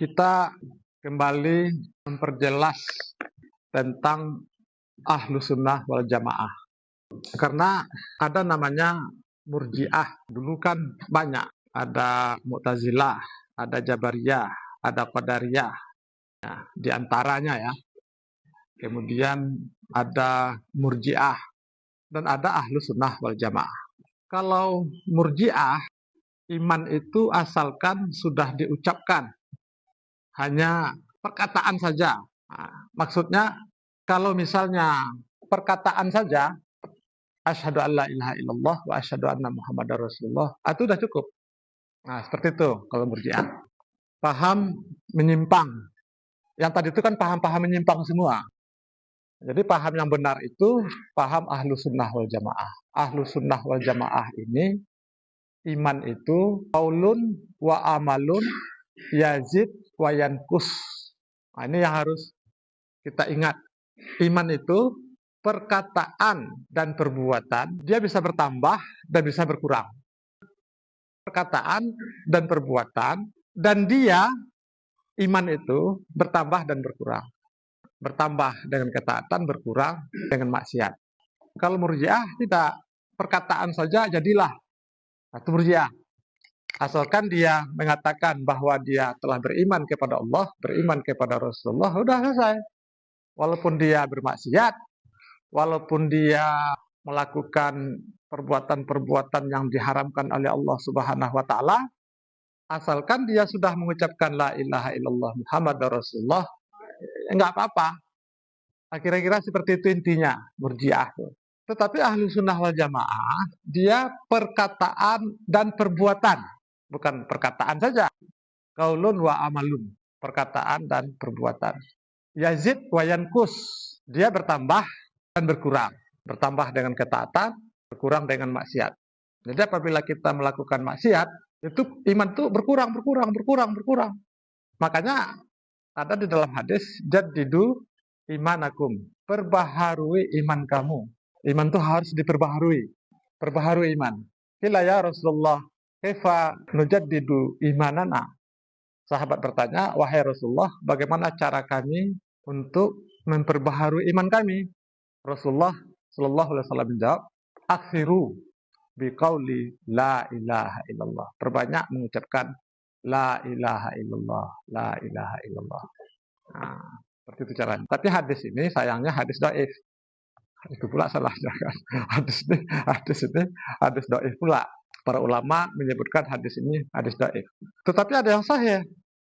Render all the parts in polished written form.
kita kembali memperjelas tentang Ahlus Sunnah wal Jamaah. Karena ada namanya Murji'ah. Dulu kan banyak. Ada Mu'tazilah, ada Jabariyah, ada Qadariyah. Nah, di antaranya ya. Kemudian ada Murji'ah. Dan ada Ahlus Sunnah wal Jamaah. Kalau Murji'ah, iman itu asalkan sudah diucapkan. Hanya perkataan saja. Nah, maksudnya kalau misalnya perkataan saja, asyhadu an la ilaha illallah wa asyhadu anna muhammadar rasulullah, itu sudah cukup. Nah, seperti itu kalau Murji'ah. Paham menyimpang. Yang tadi itu kan paham-paham menyimpang semua. Jadi paham yang benar itu paham Ahlus Sunnah wal Jamaah. Ahlus Sunnah wal Jamaah ini iman itu qaulun wa amalun yazid wa yankus. Nah, ini yang harus kita ingat. Iman itu perkataan dan perbuatan, dia bisa bertambah dan bisa berkurang. Perkataan dan perbuatan, dan dia, iman itu bertambah dan berkurang. Bertambah dengan ketaatan, berkurang dengan maksiat. Kalau Murji'ah tidak, perkataan saja jadilah. Itu Murji'ah. Asalkan dia mengatakan bahwa dia telah beriman kepada Allah, beriman kepada Rasulullah, sudah selesai. Walaupun dia bermaksiat, walaupun dia melakukan perbuatan-perbuatan yang diharamkan oleh Allah Subhanahu wa taala, asalkan dia sudah mengucapkan la ilaha illallah Muhammadar Rasulullah, enggak apa-apa. Kira-kira seperti itu intinya Murji'ah. Tetapi Ahlu Sunnah wal Jamaah, dia perkataan dan perbuatan, bukan perkataan saja. Qaulun wa amalun, perkataan dan perbuatan. Yazid wa yankus, dia bertambah dan berkurang. Bertambah dengan ketaatan, berkurang dengan maksiat. Jadi apabila kita melakukan maksiat, itu iman itu berkurang. Makanya ada di dalam hadis, jaddidu imanakum, perbaharui iman kamu. Iman itu harus diperbaharui. Perbaharui iman. Qila ya Rasulullah, kaifa nujaddidu imanana? Sahabat bertanya, wahai Rasulullah, bagaimana cara kami untuk memperbaharui iman kami? Rasulullah Shallallahu Alaihi Wasallam menjawab, aksiru biqauli la ilaha illallah. Perbanyak mengucapkan la ilaha illallah, la ilaha illallah. Nah, seperti itu caranya. Tapi hadis ini sayangnya hadis dhaif. Itu pula salahnya kan. Hadis ini hadis dhaif pula. Para ulama menyebutkan hadis ini hadis dhaif. Tetapi ada yang sahih.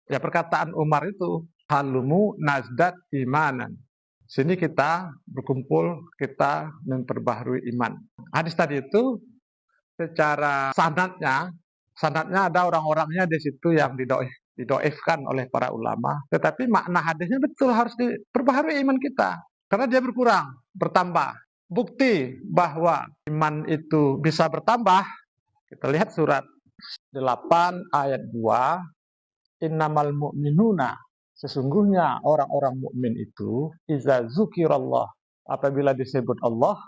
Ya perkataan Umar itu, halumu nazdat imanan. Sini kita berkumpul, kita memperbaharui iman. Hadis tadi itu secara sanadnya ada orang-orangnya di situ yang didoifkan oleh para ulama. Tetapi makna hadisnya betul, harus diperbaharui iman kita. Karena dia berkurang, bertambah. Bukti bahwa iman itu bisa bertambah, kita lihat surat 8 ayat 2. Innamal mu'minuna, sesungguhnya orang-orang mukmin itu iza zukirallah, apabila disebut Allah,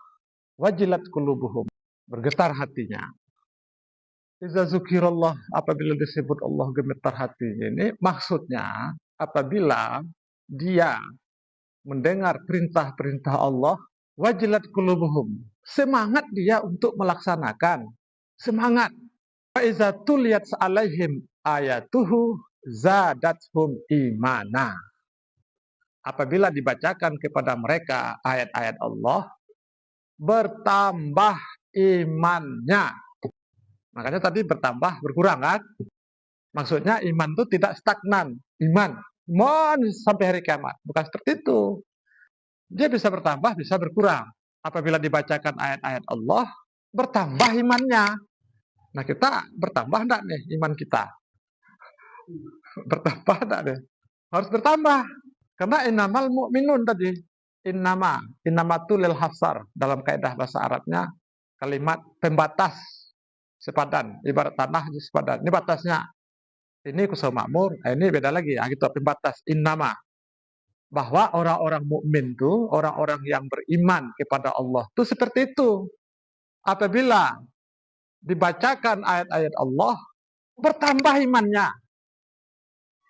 wajilat qulubuhum, bergetar hatinya. Iza zukirallah, apabila disebut Allah gemetar hatinya. Ini maksudnya apabila dia mendengar perintah-perintah Allah, wajilat qulubuhum, semangat dia untuk melaksanakan, semangat. Fa iza tuliyat alaihim ayatuhu zadathum imana, apabila dibacakan kepada mereka ayat-ayat Allah, bertambah imannya. Makanya tadi bertambah, berkurang kan? Maksudnya iman itu tidak stagnan. Iman sampai hari kiamat. Bukan seperti itu. Dia bisa bertambah, bisa berkurang. Apabila dibacakan ayat-ayat Allah, bertambah imannya. Nah, kita bertambah enggak nih iman kita? Bertambah enggak nih? Harus bertambah. Karena innamal mu'minun tadi. Innama itu lil hasar. Dalam kaidah bahasa Arabnya, kalimat pembatas sepadan. Ibarat tanah sepadan. Ini batasnya. Ini kusau makmur, ini beda lagi. Gitu, pembatas innama. Bahwa orang-orang mukmin itu, orang-orang yang beriman kepada Allah itu seperti itu. Apabila dibacakan ayat-ayat Allah, bertambah imannya.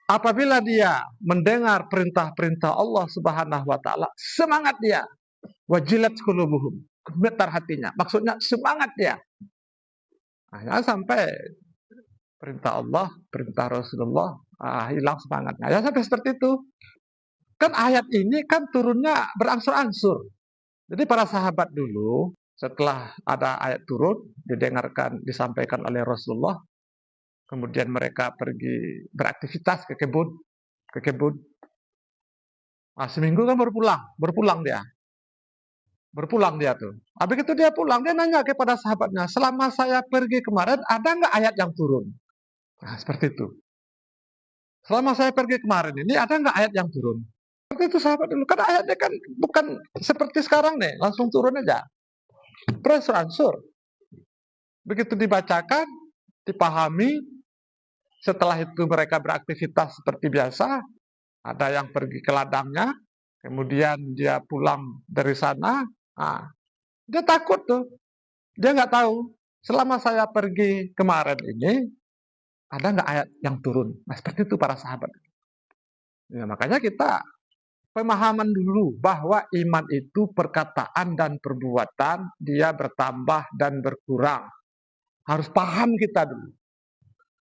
Apabila dia mendengar perintah-perintah Allah Subhanahu wa taala, semangat dia. Wajilat qulubuhum, gemetar hatinya. Maksudnya semangat dia. Nah, sampai perintah Allah, perintah Rasulullah, hilang semangatnya. Ya sampai seperti itu. Kan ayat ini kan turunnya berangsur-angsur. Jadi para sahabat dulu setelah ada ayat turun, didengarkan, disampaikan oleh Rasulullah, kemudian mereka pergi beraktivitas ke kebun, ke kebun. Nah, seminggu kan berpulang dia tuh. Habis itu dia pulang, dia nanya kepada sahabatnya, selama saya pergi kemarin ada nggak ayat yang turun? Nah, seperti itu. Selama saya pergi kemarin ini ada nggak ayat yang turun? Seperti itu sahabat dulu. Kan ayatnya kan bukan seperti sekarang nih, langsung turun aja. Beransur-ansur. Begitu dibacakan, dipahami, setelah itu mereka beraktivitas seperti biasa, ada yang pergi ke ladangnya, kemudian dia pulang dari sana, nah, dia takut tuh, dia nggak tahu, selama saya pergi kemarin ini, ada nggak ayat yang turun? Nah, seperti itu para sahabat. Ya, makanya kita pemahaman dulu bahwa iman itu perkataan dan perbuatan, dia bertambah dan berkurang. Harus paham kita dulu.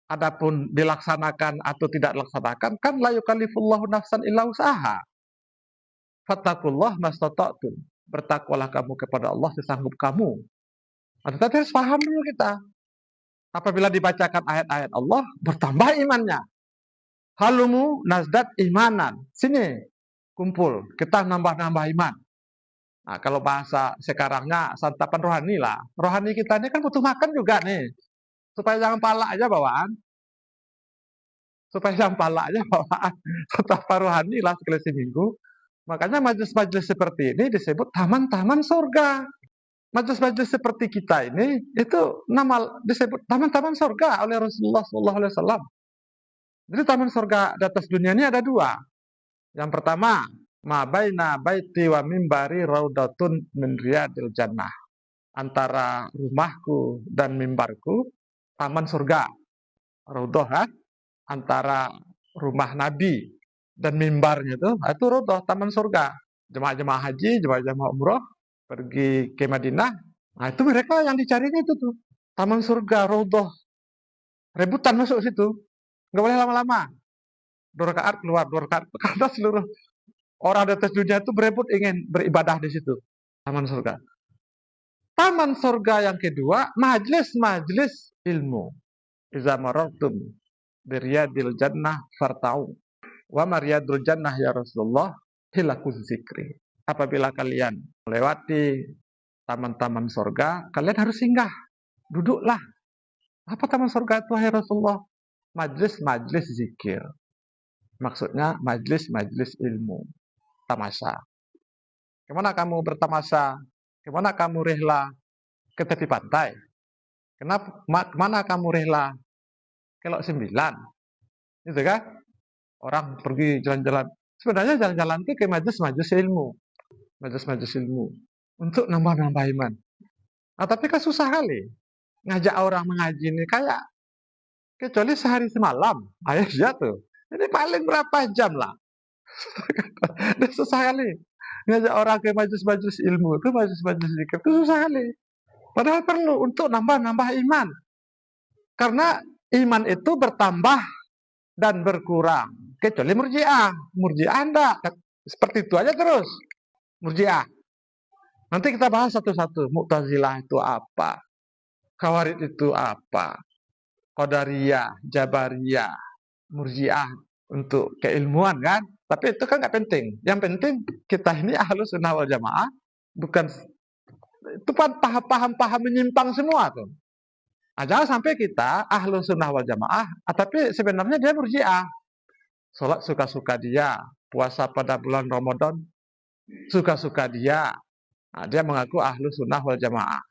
Adapun dilaksanakan atau tidak dilaksanakan, kan la yukallifullahu nafsan illa usaha. Fattakullah mastata'tum. Bertakwalah kamu kepada Allah sesanggup kamu. Tetapi harus paham dulu kita. Apabila dibacakan ayat-ayat Allah, bertambah imannya. Halumu nazdat imanan. Sini, kumpul. Kita nambah-nambah iman. Nah, kalau bahasa sekarangnya santapan rohani lah. Rohani kita ini kan butuh makan juga nih. Supaya jangan pala aja bawaan. Supaya jangan pala aja bawaan. Santapan rohani lah sekali seminggu. Makanya majelis-majelis seperti ini disebut taman-taman surga. Majelis-majelis seperti kita ini itu nama disebut taman-taman surga oleh Rasulullah SAW. Jadi taman surga di atas dunia ini ada dua. Yang pertama, ma baina baiti wa mimbari raudatun min riyadil jannah. Antara rumahku dan mimbarku taman surga. Raudhah kan? Antara rumah Nabi dan mimbarnya itu raudhah, taman surga. Jemaah-jemaah haji, jemaah-jemaah umroh pergi ke Madinah. Nah, itu mereka yang dicarinya itu tuh. Taman surga, raudhah. Rebutan masuk situ. Nggak boleh lama-lama. 2 rakaat keluar, 2 rakaat. Karena seluruh orang di atas dunia itu berebut ingin beribadah di situ. Taman surga. Taman surga yang kedua, majlis-majlis ilmu. Iza marartum biryadil jannah fartau. Wa maryadul jannah ya Rasulullah hilakuz zikri. Apabila kalian melewati taman-taman surga, kalian harus singgah. Duduklah. Apa taman surga itu, hai Rasulullah? Majlis-majlis zikir. Maksudnya majlis-majlis ilmu. Tamasya. Kemana kamu bertamasya? Kemana kamu rihla? Ke tepi pantai. Kemana kamu rihla? Ke Lok 9. Gitu kan? Orang pergi jalan-jalan. Sebenarnya jalan-jalan itu ke majlis-majlis ilmu. Majlis-majlis ilmu. Untuk nambah-nambah iman. Nah, tapi kan susah kali. Ngajak orang mengaji ini kayak kecuali sehari semalam. Ayah dia tuh. Ini paling berapa jam lah. Udah susah kali. Ngajak orang ke majlis-majlis ilmu itu, majlis-majlis zikir itu susah kali. Padahal perlu untuk nambah-nambah iman. Karena iman itu bertambah dan berkurang. Kecuali murji'ah. Murji'ah enggak. Seperti itu aja terus. Murji'ah. Nanti kita bahas satu-satu. Mu'tazilah itu apa? Khawarij itu apa? Qadariyah, Jabariyah, Murji'ah untuk keilmuan kan? Tapi itu kan nggak penting. Yang penting kita ini Ahlus Sunnah wal Jamaah, bukan itu kan paham-paham menyimpang semua tuh. Nah, jangan sampai kita Ahlus Sunnah wal Jamaah, tapi sebenarnya dia Murji'ah. Sholat suka-suka dia, puasa pada bulan Ramadan suka-suka dia. Nah, dia mengaku Ahlus Sunnah wal Jamaah.